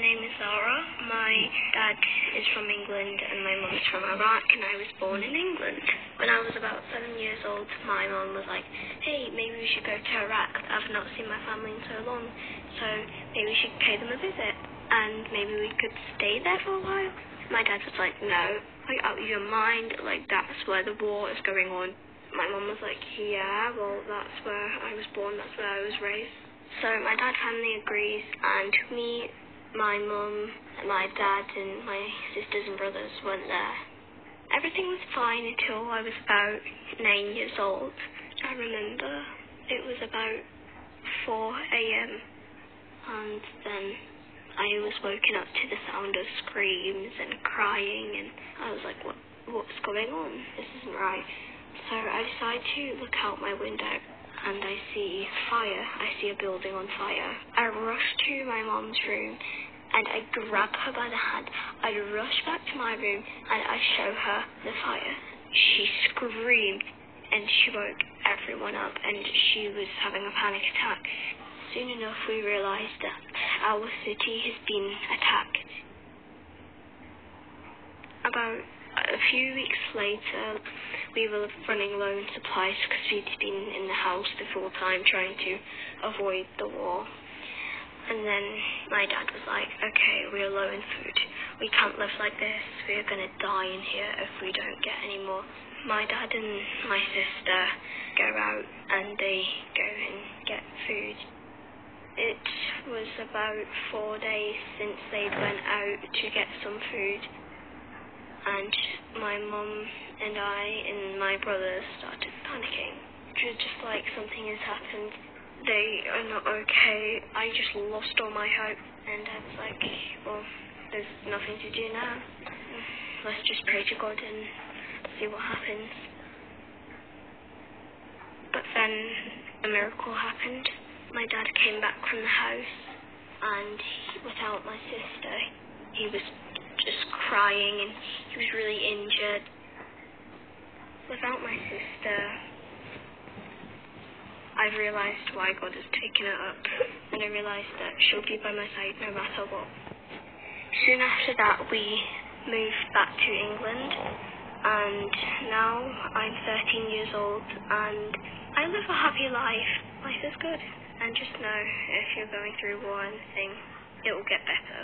name is Zara. My dad is from England and my mum is from Iraq, and I was born in England. When I was about 7 years old, my mum was like, hey, maybe we should go to Iraq. I've not seen my family in so long, so maybe we should pay them a visit, and maybe we could stay there for a while. My dad was like, no, like, out of your mind, like, that's where the war is going on. My mum was like, yeah, well, that's where I was born, that's where I was raised. So my dad finally agrees, and me, my mum, my dad, and my sisters and brothers went there. Everything was fine until I was about 9 years old. I remember it was about 4 a.m. and then I was woken up to the sound of screams and crying, and I was like, what's going on? This isn't right. So I decided to look out my window, and I see fire. I see a building on fire. I rush to my mom's room, and I grab her by the hand. I rush back to my room, and I show her the fire. She screamed, and she woke everyone up, and she was having a panic attack. Soon enough, we realized that our city has been attacked. About a few weeks later, we were running low on supplies because we'd been in the house the full time trying to avoid the war. And then my dad was like, okay, we're low in food. We can't live like this. We're going to die in here if we don't get any more. My dad and my sister go out and they go and get food. It was about 4 days since they'd went out to get some food. And my mum and I and my brothers started panicking. It was just like something has happened. They are not okay. I just lost all my hope. And I was like, well, there's nothing to do now. Let's just pray to God and see what happens. But then a miracle happened. My dad came back from the house, and without my sister, he was just crying, and he was really injured. Without my sister, I realized why God has taken her up, and I realized that she'll be by my side no matter what. Soon after that, we moved back to England, and now I'm 13 years old, and I live a happy life. Life is good, and just know if you're going through war or anything, it will get better.